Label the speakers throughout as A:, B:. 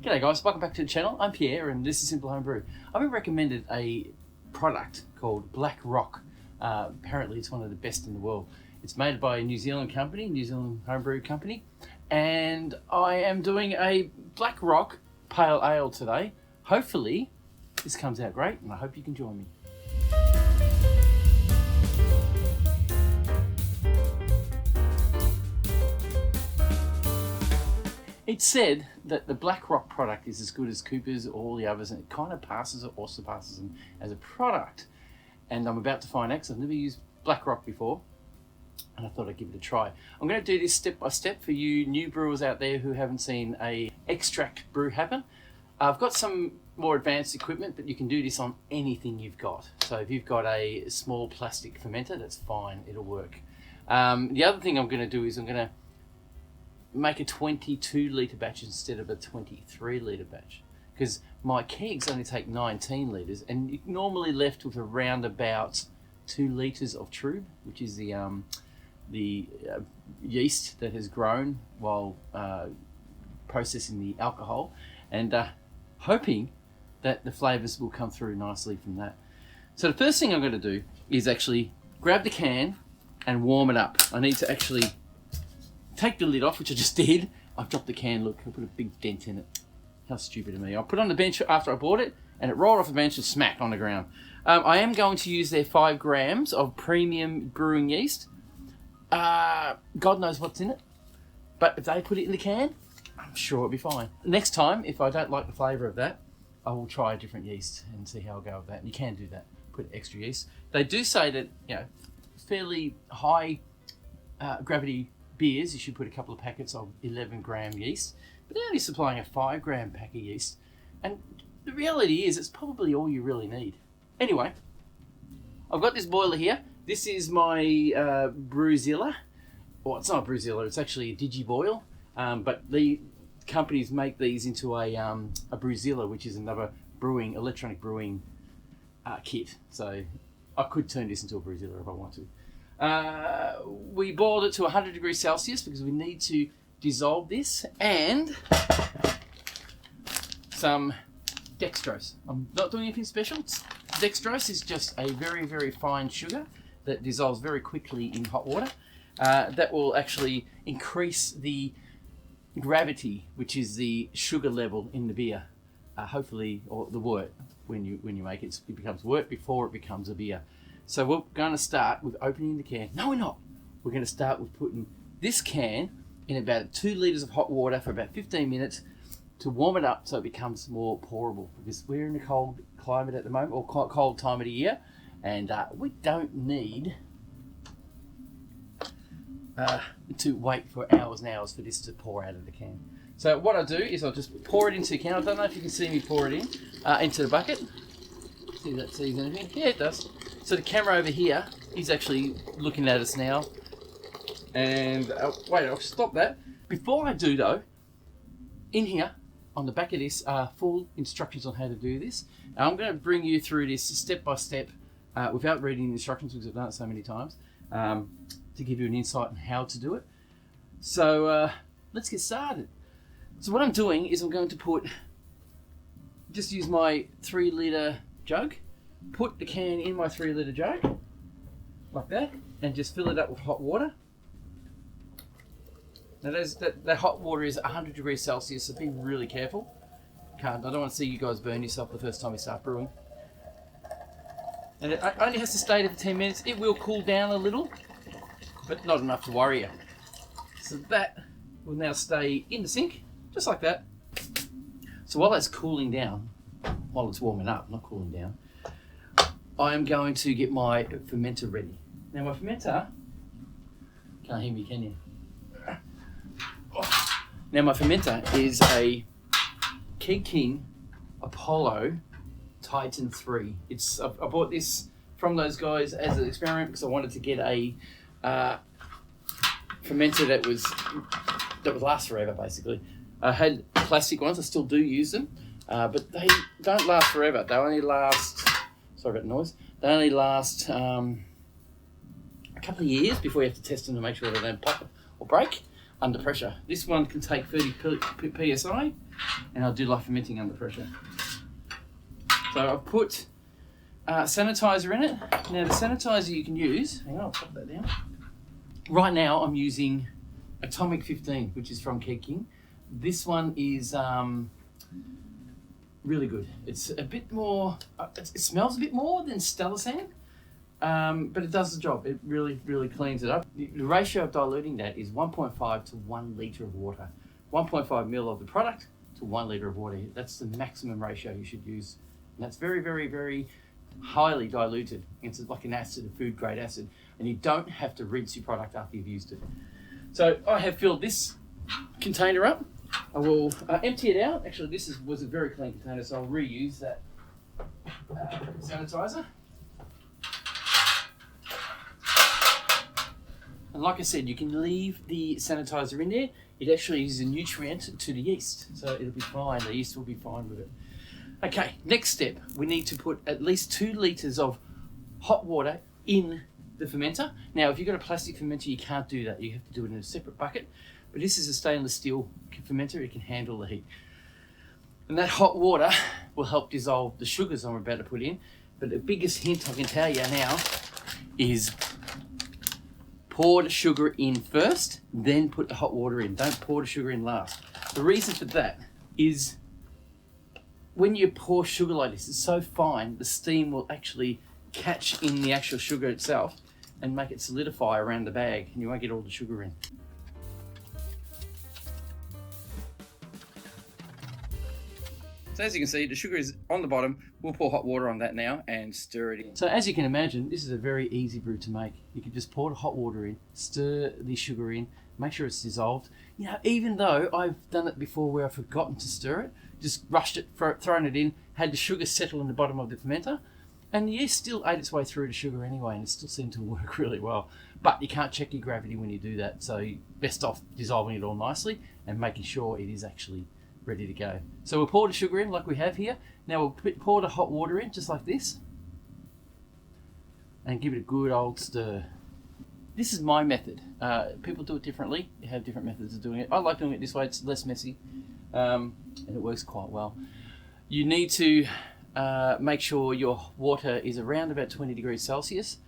A: G'day guys, welcome back to the channel. I'm Pierre and this is Simple Home Brew. I've been recommended a product called Black Rock. Apparently it's one of the best in the world. It's made by a New Zealand company, New Zealand homebrew company, and I am doing a Black Rock Pale Ale today. Hopefully this comes out great and I hope you can join me. It's said that the Black Rock product is as good as Cooper's or all the others, and it kind of passes or surpasses them as a product. And I'm about to find out because I've never used Black Rock before, and I thought I'd give it a try. I'm going to do this step by step for you new brewers out there who haven't seen a extract brew happen. I've got some more advanced equipment, but you can do this on anything you've got. So if you've got a small plastic fermenter, that's fine, it'll work. The other thing I'm going to do is I'm going to make a 22 litre batch instead of a 23 litre batch, because my kegs only take 19 litres and you're normally left with around about 2 litres of trub, which is the yeast that has grown while processing the alcohol, and hoping that the flavours will come through nicely from that. So the first thing I'm going to do is actually grab the can and warm it up. I need to actually take the lid off, which I just did. I've dropped the can, look, I put a big dent in it. How stupid of me. I put it on the bench after I bought it, and it rolled off the bench and smacked on the ground. I am going to use their 5 grams of premium brewing yeast. God knows what's in it, but if they put it in the can, I'm sure it'll be fine. Next time, if I don't like the flavour of that, I will try a different yeast and see how I go with that. And you can do that, put extra yeast. They do say that, you know, fairly high gravity beers, you should put a couple of packets of 11 gram yeast, but they're only supplying a 5 gram pack of yeast, and the reality is it's probably all you really need. Anyway, I've got this boiler here. This is my Brewzilla. Well, it's not a Brewzilla, it's actually a DigiBoil, but the companies make these into a Brewzilla, which is another electronic brewing kit. So I could turn this into a Brewzilla if I want to. We boiled it to 100 degrees Celsius because we need to dissolve this, and some dextrose. I'm not doing anything special. Dextrose is just a very, very fine sugar that dissolves very quickly in hot water. That will actually increase the gravity, which is the sugar level in the beer. Hopefully, or the wort when you make it. It becomes wort before it becomes a beer. So we're going to start with opening the can. No, we're not. We're going to start with putting this can in about 2 litres of hot water for about 15 minutes to warm it up so it becomes more pourable, because we're in a cold climate at the moment, or cold time of the year, and we don't need to wait for hours and hours for this to pour out of the can. So what I do is I'll just pour it into the can. I don't know if you can see me pour it into the bucket. See if that sees anything? Yeah, it does. So the camera over here is actually looking at us now. And wait, I'll stop that. Before I do though, in here, on the back of this are full instructions on how to do this. And I'm going to bring you through this step by step without reading the instructions, because I've done it so many times, to give you an insight on how to do it. So let's get started. So what I'm doing is I'm going to just use my 3 litre jug, put the can in my 3 litre jug, like that, and just fill it up with hot water. Now that hot water is 100 degrees Celsius, so be really careful. I don't want to see you guys burn yourself the first time you start brewing. And it only has to stay there for 10 minutes. It will cool down a little, but not enough to worry you. So that will now stay in the sink, just like that. So while that's cooling down, while it's warming up, not cooling down, I am going to get my fermenter ready. Now my fermenter, can't hear me, can you? Now my fermenter is a Kegging Apollo Titan 3. I bought this from those guys as an experiment because I wanted to get a fermenter that would last forever, basically. I had plastic ones, I still do use them, but they don't last forever. They only last, sorry about the noise, they only last a couple of years before you have to test them to make sure they don't pop or break under pressure. This one can take 30 psi, and I do like fermenting under pressure. So I've put sanitizer in it. Now the sanitizer you can use, hang on, I'll pop that down. Right now I'm using Atomic 15, which is from Kegging. This one is really good. It's a bit more, it smells a bit more than Stellar Sand, but it does the job. It really, really cleans it up. The ratio of diluting that is 1.5 to 1 litre of water. 1.5 mil of the product to 1 litre of water. That's the maximum ratio you should use. And that's very, very, very highly diluted. It's like an acid, a food grade acid, and you don't have to rinse your product after you've used it. So I have filled this container up. I will empty it out. Actually, this was a very clean container, so I'll reuse that sanitizer. And like I said, you can leave the sanitizer in there. It actually is a nutrient to the yeast, so it'll be fine. The yeast will be fine with it. Okay, next step, we need to put at least 2 litres of hot water in the fermenter. Now, if you've got a plastic fermenter, you can't do that. You have to do it in a separate bucket. But this is a stainless steel fermenter. It can handle the heat. And that hot water will help dissolve the sugars I'm about to put in. But the biggest hint I can tell you now is pour the sugar in first, then put the hot water in. Don't pour the sugar in last. The reason for that is when you pour sugar like this, it's so fine, the steam will actually catch in the actual sugar itself and make it solidify around the bag, and you won't get all the sugar in. So as you can see, the sugar is on the bottom. We'll pour hot water on that now and stir it in. So as you can imagine, this is a very easy brew to make. You can just pour the hot water in, stir the sugar in, make sure it's dissolved. You know, even though I've done it before where I've forgotten to stir it, just rushed it, thrown it in, had the sugar settle in the bottom of the fermenter, and the yeast still ate its way through the sugar anyway, and it still seemed to work really well. But you can't check your gravity when you do that, so you're best off dissolving it all nicely and making sure it is actually ready to go. So we'll pour the sugar in like we have here. Now we'll pour the hot water in just like this and give it a good old stir. This is my method. People do it differently. You have different methods of doing it. I like doing it this way. It's less messy and it works quite well. You need to make sure your water is around about 20 degrees Celsius.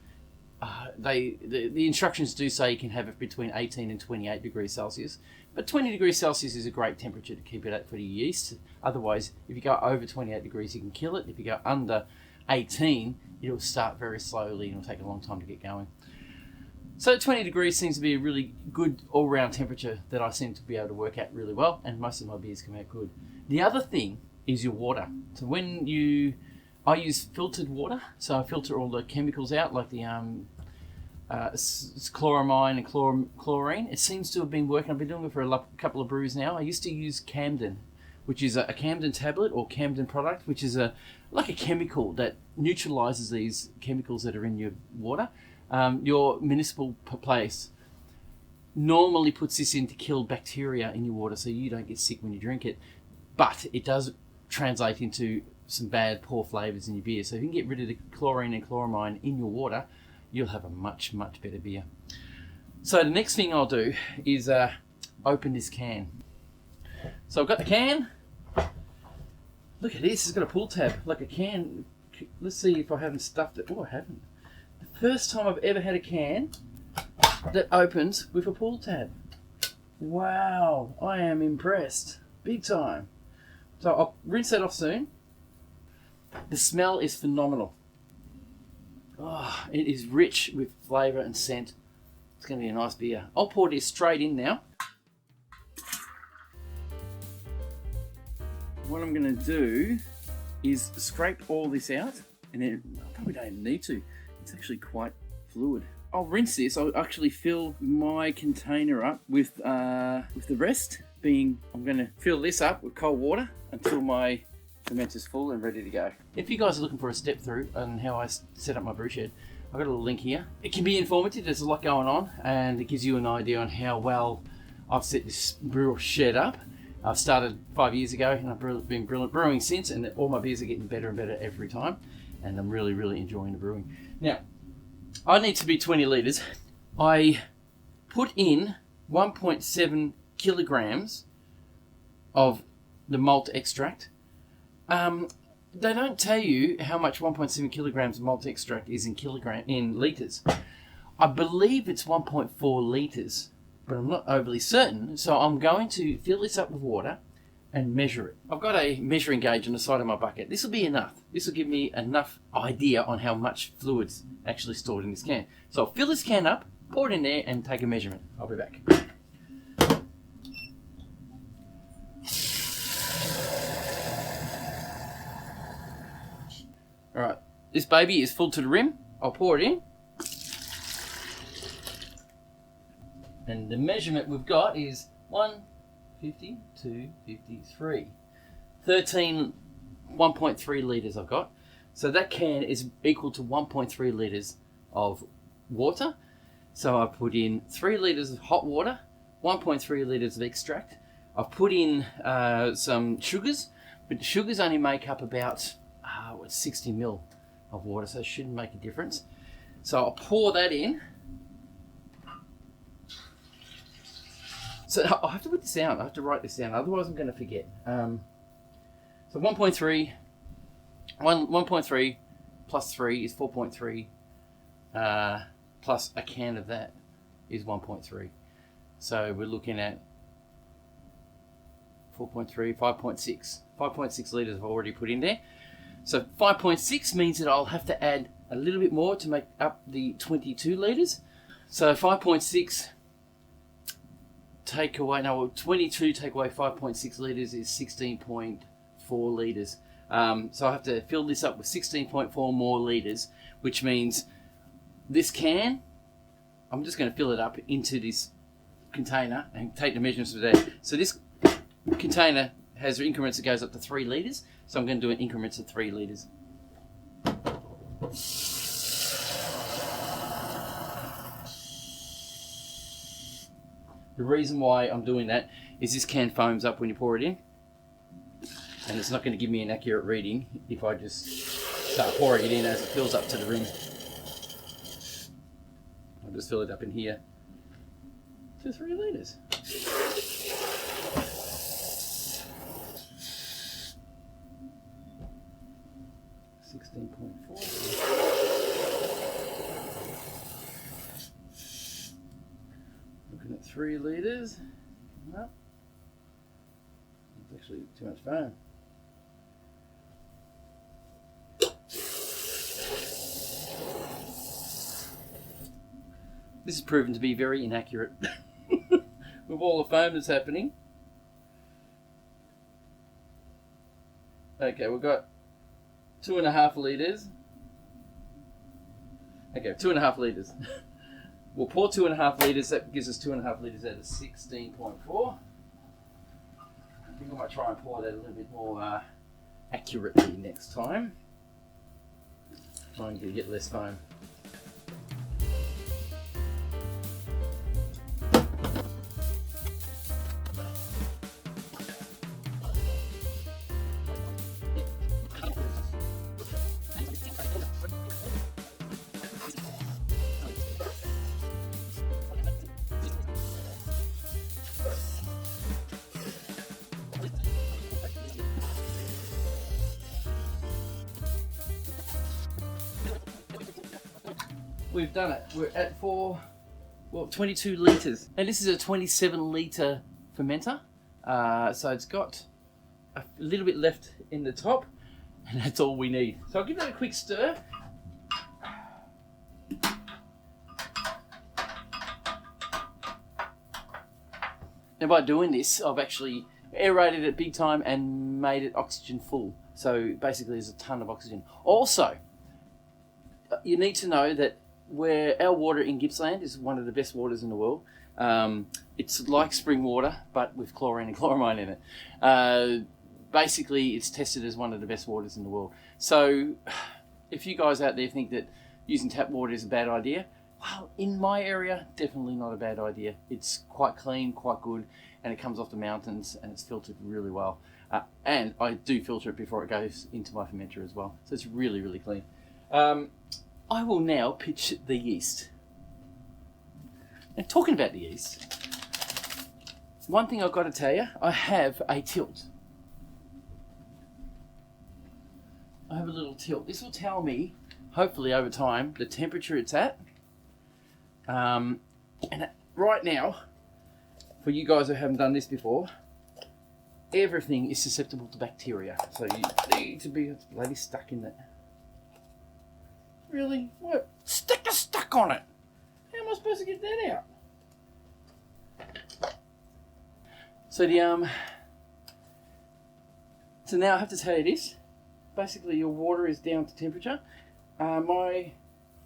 A: The instructions do say you can have it between 18 and 28 degrees Celsius, but 20 degrees Celsius is a great temperature to keep it at for the yeast. Otherwise, if you go over 28 degrees, you can kill it. If you go under 18, it'll start very slowly and it'll take a long time to get going. So 20 degrees seems to be a really good all-round temperature that I seem to be able to work at really well, and most of my beers come out good. The other thing is your water. So I use filtered water, so I filter all the chemicals out, like the chloramine and chlorine. It seems to have been working. I've been doing it for a couple of brews now. I used to use Camden, which is a Camden tablet or Camden product, which is like a chemical that neutralizes these chemicals that are in your water. Your municipal place normally puts this in to kill bacteria in your water so you don't get sick when you drink it, but it does translate into some bad, poor flavors in your beer. So if you can get rid of the chlorine and chloramine in your water, you'll have a much, much better beer. So the next thing I'll do is open this can. So I've got the can. Look at this, it's got a pull tab, like a can. Let's see if I haven't stuffed it. Oh, I haven't. The first time I've ever had a can that opens with a pull tab. Wow, I am impressed. Big time. So I'll rinse that off soon. The smell is phenomenal. Oh, it is rich with flavour and scent. It's going to be a nice beer. I'll pour this straight in now. What I'm going to do is scrape all this out, and then I probably don't even need to. It's actually quite fluid. I'll rinse this. I'll actually fill my container up with the rest. I'm going to fill this up with cold water until my fermenter's full and ready to go. If you guys are looking for a step through on how I set up my brew shed, I've got a little link here. It can be informative. There's a lot going on, and it gives you an idea on how well I've set this brew shed up. I've started 5 years ago, and I've been brewing since, and all my beers are getting better and better every time, and I'm really, really enjoying the brewing. Now, I need to be 20 litres. I put in 1.7 kilograms of the malt extract. They don't tell you how much 1.7 kilograms of malt extract is in litres. I believe it's 1.4 litres, but I'm not overly certain. So I'm going to fill this up with water and measure it. I've got a measuring gauge on the side of my bucket. This will be enough. This will give me enough idea on how much fluid's actually stored in this can. So I'll fill this can up, pour it in there, and take a measurement. I'll be back. Alright, this baby is full to the rim. I'll pour it in. And the measurement we've got is 150, 253. 13, 1.3 litres I've got. So that can is equal to 1.3 litres of water. So I put in 3 litres of hot water, 1.3 litres of extract. I've put in some sugars, but the sugars only make up about 60 ml of water, so it shouldn't make a difference. So I'll pour that in. So I have to put this down. I have to write this down, otherwise I'm going to forget. So 1.3 plus 3 is 4.3, plus a can of that is 1.3. So we're looking at 4.3, 5.6. 5.6 litres I've already put in there. So 5.6 means that I'll have to add a little bit more to make up the 22 litres. So 5.6 take away, 22 take away 5.6 litres is 16.4 litres. So I have to fill this up with 16.4 more litres, which means this can, I'm just going to fill it up into this container and take the measurements of that. So this container has increments that goes up to 3 litres. So I'm going to do it in increments of 3 litres. The reason why I'm doing that is this can foams up when you pour it in. And it's not going to give me an accurate reading if I just start pouring it in as it fills up to the rim. I'll just fill it up in here to 3 litres. 16.4. Looking at 3 litres. No. It's actually too much foam. This has proven to be very inaccurate with all the foam that's happening. Okay, we've got 2.5 litres. Okay, 2.5 litres. We'll pour 2.5 litres. That gives us 2.5 litres out of 16.4. I think I might try and pour that a little bit more accurately next time. Trying to get less foam. We've done it. We're at 22 litres. And this is a 27 litre fermenter. So it's got a little bit left in the top, and that's all we need. So I'll give that a quick stir. Now by doing this, I've actually aerated it big time and made it oxygen full. So basically there's a ton of oxygen. Also, you need to know that where our water in Gippsland is one of the best waters in the world. It's like spring water, but with chlorine and chloramine in it. Basically, it's tested as one of the best waters in the world. So if you guys out there think that using tap water is a bad idea, well, in my area, definitely not a bad idea. It's quite clean, quite good, and it comes off the mountains, and it's filtered really well. And I do filter it before it goes into my fermenter as well. So it's really, really clean. I will now pitch the yeast. And talking about the yeast, one thing I've got to tell you, I have a tilt. I have a little tilt. This will tell me, hopefully over time, the temperature it's at. And right now, for you guys who haven't done this before, everything is susceptible to bacteria. So you need to be bloody stuck in that. Really? What? Sticker stuck on it. How am I supposed to get that out? So so now I have to tell you this. Basically, your water is down to temperature. My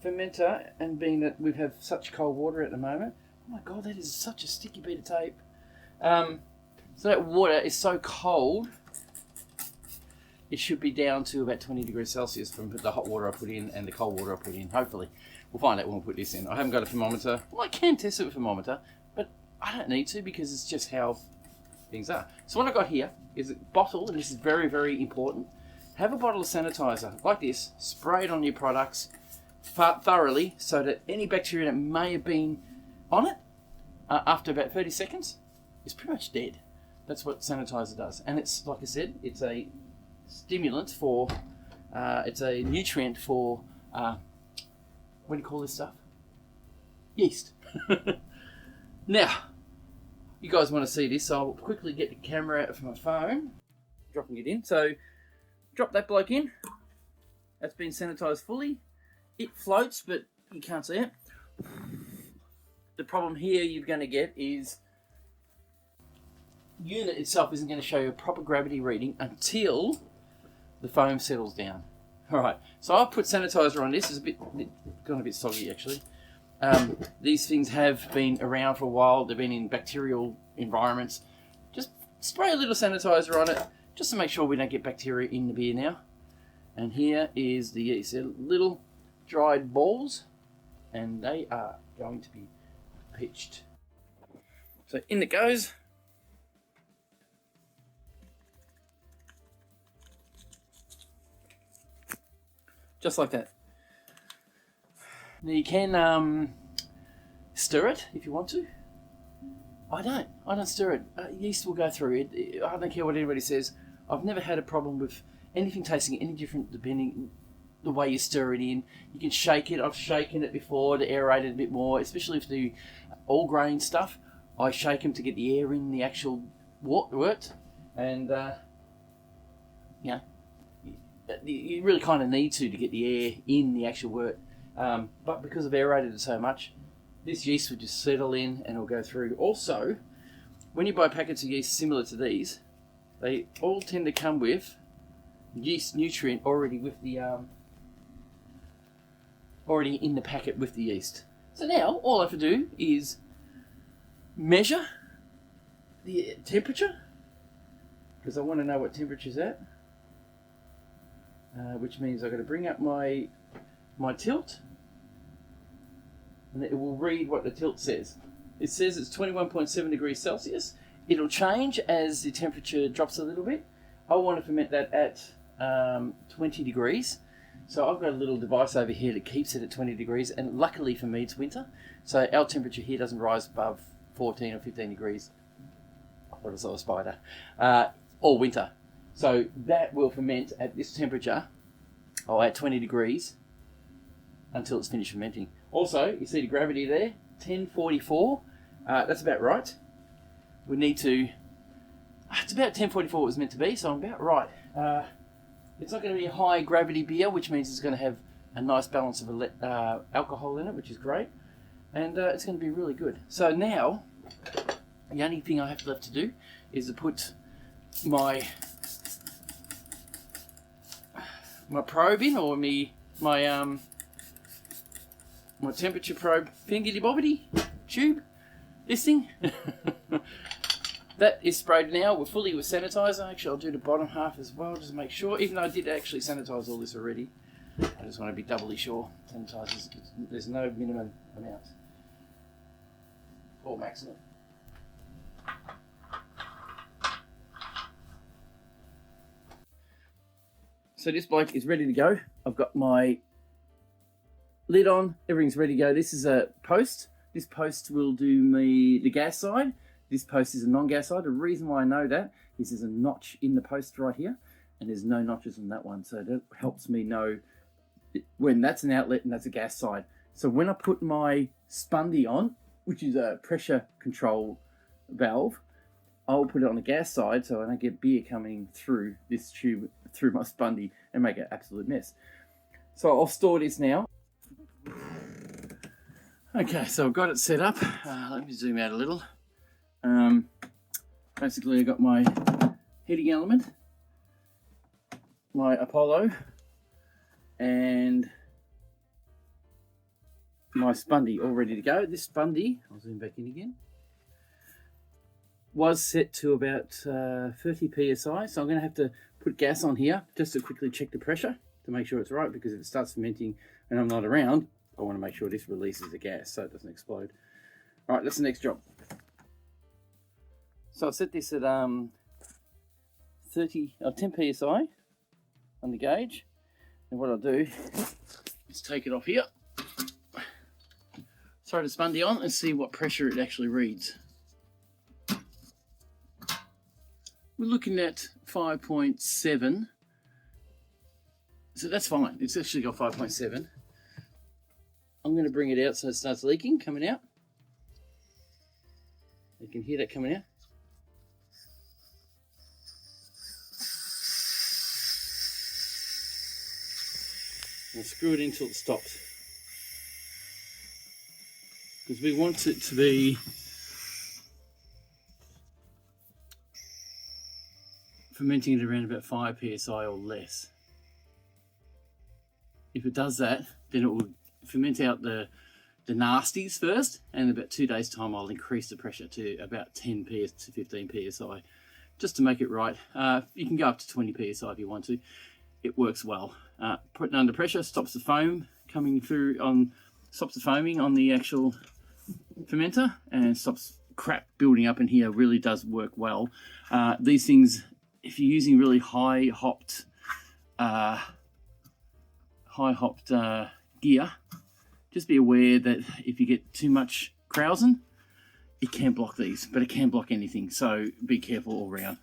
A: fermenter, and being that we have such cold water at the moment, oh my god, that is such a sticky bit of tape. So that water is so cold, it should be down to about 20 degrees Celsius from the hot water I put in and the cold water I put in. Hopefully. We'll find out when we put this in. I haven't got a thermometer. Well, I can test it with a thermometer, but I don't need to because it's just how things are. So what I've got here is a bottle, and this is very, very important. Have a bottle of sanitizer like this, spray it on your products thoroughly so that any bacteria that may have been on it after about 30 seconds is pretty much dead. That's what sanitizer does. And it's, like I said, it's a stimulant for, it's a nutrient for, what do you call this stuff? Yeast. Now, you guys want to see this, so I'll quickly get the camera out of my phone, dropping it in. So, drop that bloke in. That's been sanitized fully. It floats, but you can't see it. The problem here you're going to get is unit itself isn't going to show you a proper gravity reading until the foam settles down. Alright, so I've put sanitizer on this. It's gone a bit soggy actually. These things have been around for a while. They've been in bacterial environments. Just spray a little sanitizer on it just to make sure we don't get bacteria in the beer now. And here is the yeast. They're little dried balls and they are going to be pitched. So in it goes. Just like that. Now you can stir it if you want to. I don't stir it. Yeast will go through it. I don't care what anybody says. I've never had a problem with anything tasting any different depending the way you stir it in. You can shake it. I've shaken it before to aerate it a bit more, especially if the all grain stuff. I shake them to get the air in the actual wort, and you really kind of need to get the air in the actual wort. But because I've aerated it so much, this yeast will just settle in and it'll go through. Also, when you buy packets of yeast similar to these, they all tend to come with yeast nutrient already with the already in the packet with the yeast. So now all I have to do is measure the temperature, because I want to know what temperature's at, which means I've got to bring up my tilt, and it will read what the tilt says. It says it's 21.7 degrees Celsius. It'll change as the temperature drops a little bit. I want to ferment that at 20 degrees. So I've got a little device over here that keeps it at 20 degrees, and luckily for me it's winter, so our temperature here doesn't rise above 14 or 15 degrees. I thought I saw a spider. All winter. So that will ferment at this temperature, or at 20 degrees, until it's finished fermenting. Also, you see the gravity there, 1044. That's about right. We need to... It's about 1044 it was meant to be, so I'm about right. It's not going to be a high gravity beer, which means it's going to have a nice balance of alcohol in it, which is great. And it's going to be really good. So now, the only thing I have left to do is to put my probe in, or my temperature probe fingity bobbity tube. This thing. That is sprayed now. We're fully with sanitizer. Actually, I'll do the bottom half as well, just to make sure. Even though I did actually sanitize all this already, I just want to be doubly sure. Sanitizers, there's no minimum amount or maximum. So this bloke is ready to go. I've got my lid on. Everything's ready to go. This is a post. This post will do me the gas side. This post is a non-gas side. The reason why I know that is there's a notch in the post right here. and there's no notches on that one, so that helps me know when that's an outlet and that's a gas side. So when I put my spundy on, which is a pressure control valve, I'll put it on the gas side so I don't get beer coming through this tube, through my spundy, and make an absolute mess. So I'll store this now. Okay, so I've got it set up. Let me zoom out a little. Basically, I've got my heating element, my Apollo, and my spundy all ready to go. This spundy, I'll zoom back in again, was set to about 30 psi, so I'm going to have to put gas on here just to quickly check the pressure to make sure it's right, because if it starts fermenting and I'm not around, I want to make sure this releases the gas so it doesn't explode. All right, that's the next job. So I'll set this at 10 psi on the gauge, and what I'll do is take it off here, throw the spundy on and see what pressure it actually reads. We're looking at 5.7, so that's fine. It's actually got 5.7. I'm going to bring it out so it starts leaking, coming out. You can hear that coming out. And screw it in until it stops, because we want it to be fermenting at around about 5 psi or less. If it does that, then it will ferment out the nasties first, and in about 2 days time I'll increase the pressure to about 10 to 15 psi just to make it right. You can go up to 20 psi if you want to. It works well. Putting under pressure stops the foam coming through stops the foaming on the actual fermenter, and stops crap building up in here. Really does work well. These things, if you're using really high hopped gear, just be aware that if you get too much krausen, it can block these, but it can block anything, so be careful all round.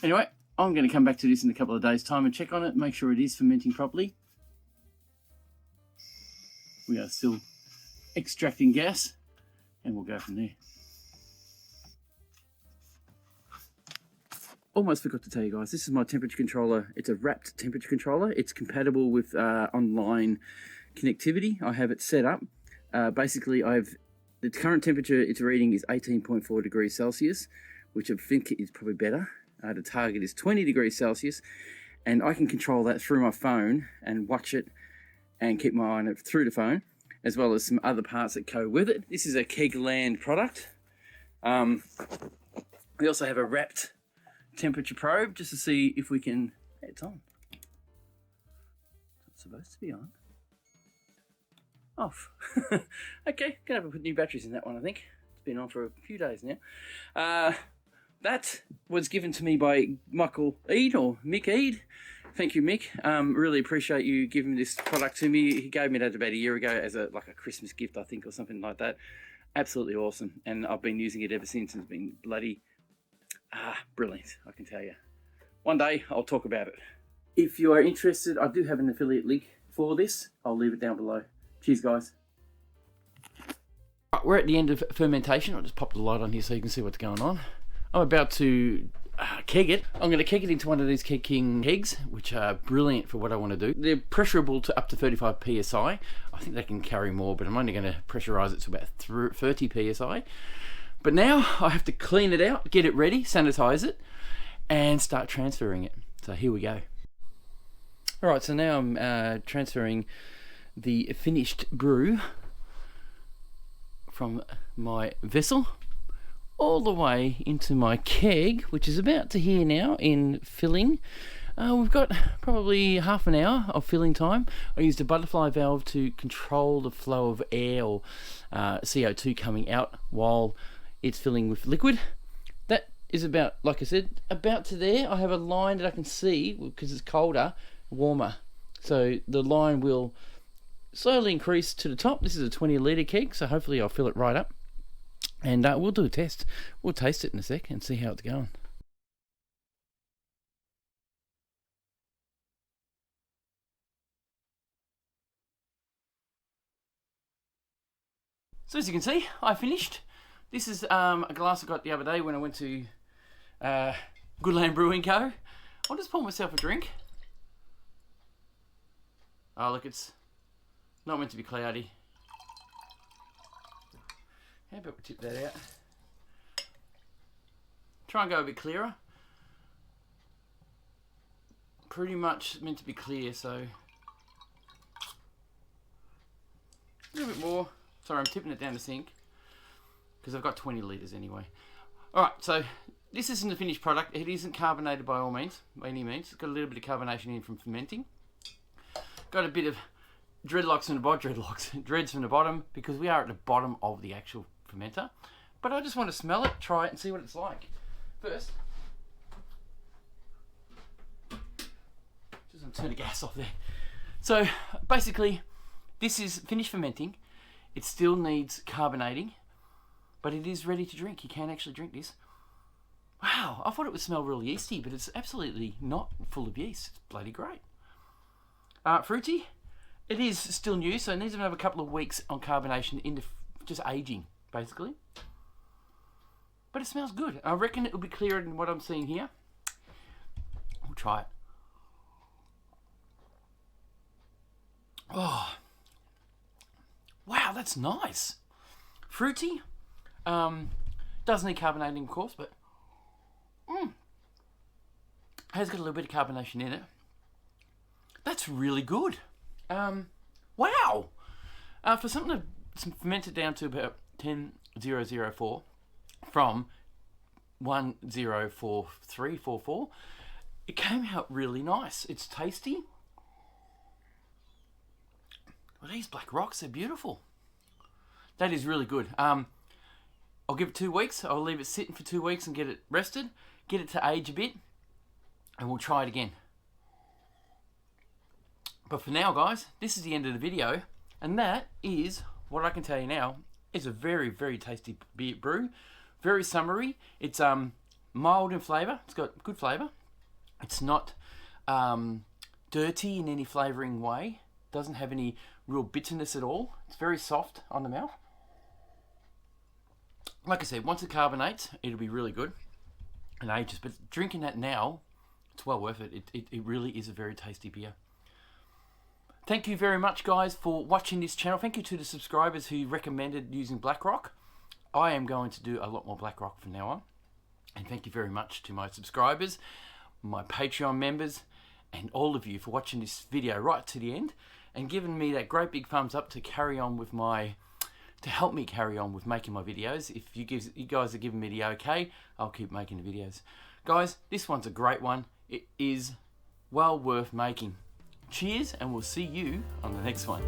A: Anyway, I'm going to come back to this in a couple of days' time and check on it, make sure it is fermenting properly. We are still extracting gas, and we'll go from there. Almost forgot to tell you guys, this is my temperature controller. It's a wrapped temperature controller. It's compatible with online connectivity. I have it set up. Basically, the current temperature it's reading is 18.4 degrees Celsius, which I think is probably better. The target is 20 degrees Celsius, and I can control that through my phone and watch it and keep my eye on it through the phone, as well as some other parts that go with it. This is a Kegging product. We also have a wrapped temperature probe just to see if we can... Hey, it's on. It's not supposed to be on. Off. Okay, gonna have to put new batteries in that one, I think. It's been on for a few days now. That was given to me by Michael Eade, or Mick Eade. Thank you, Mick. Really appreciate you giving this product to me. He gave me that about a year ago as a Christmas gift, I think, or something like that. Absolutely awesome. And I've been using it ever since. It's been bloody brilliant, I can tell you. One day I'll talk about it. If you are interested, I do have an affiliate link for this. I'll leave it down below. Cheers, guys. Right, we're at the end of fermentation. I'll just pop the light on here so you can see what's going on. I'm about to keg it. I'm going to keg it into one of these Kegging kegs, which are brilliant for what I want to do. They're pressurable to up to 35 psi. I think they can carry more, but I'm only going to pressurize it to about 30 psi. But now I have to clean it out, get it ready, sanitize it, and start transferring it. So here we go. All right, so now I'm transferring the finished brew from my vessel all the way into my keg, which is about to here now in filling. We've got probably half an hour of filling time. I used a butterfly valve to control the flow of air or CO2 coming out while it's filling with liquid. That is about, like I said, about to there. I have a line that I can see, because it's colder, warmer. So the line will slowly increase to the top. This is a 20 litre keg, so hopefully I'll fill it right up. And we'll do a test. We'll taste it in a sec and see how it's going. So as you can see, I finished. This is a glass I got the other day when I went to Goodland Brewing Co. I'll just pour myself a drink. Oh look, it's not meant to be cloudy. How about we tip that out? Try and go a bit clearer. Pretty much meant to be clear, so a little bit more. Sorry, I'm tipping it down the sink because I've got 20 litres anyway. Alright, so this isn't the finished product. It isn't carbonated by all means, by any means. It's got a little bit of carbonation in from fermenting. Got a bit of dreads from the bottom because we are at the bottom of the actual fermenter. But I just want to smell it, try it and see what it's like. First, just going to turn the gas off there. So basically, this is finished fermenting. It still needs carbonating, but it is ready to drink. You can actually drink this. Wow, I thought it would smell really yeasty, but it's absolutely not full of yeast. It's bloody great. Fruity. It is still new, so it needs to have a couple of weeks on carbonation into just aging, basically. But it smells good. I reckon it will be clearer than what I'm seeing here. We'll try it. Oh, wow, that's nice. Fruity. Does need carbonating, of course, but has got a little bit of carbonation in it. That's really good. Wow. For something that's fermented down to about 10,004 from 104344, it came out really nice. It's tasty. Well, these black rocks are beautiful. That is really good. I'll give it 2 weeks. I'll leave it sitting for 2 weeks and get it rested, get it to age a bit, and we'll try it again. But for now, guys, this is the end of the video, and that is what I can tell you now is a very, very tasty beer brew. Very summery. It's mild in flavour. It's got good flavour. It's not dirty in any flavouring way. Doesn't have any real bitterness at all. It's very soft on the mouth. Like I said, once it carbonates, it'll be really good and ages. But drinking that now, it's well worth it. It really is a very tasty beer. Thank you very much, guys, for watching this channel. Thank you to the subscribers who recommended using BlackRock. I am going to do a lot more BlackRock from now on. And thank you very much to my subscribers, my Patreon members, and all of you for watching this video right to the end and giving me that great big thumbs up to carry on with to help me carry on with making my videos. If you guys are giving me the okay, I'll keep making the videos. Guys, this one's a great one. It is well worth making. Cheers, and we'll see you on the next one.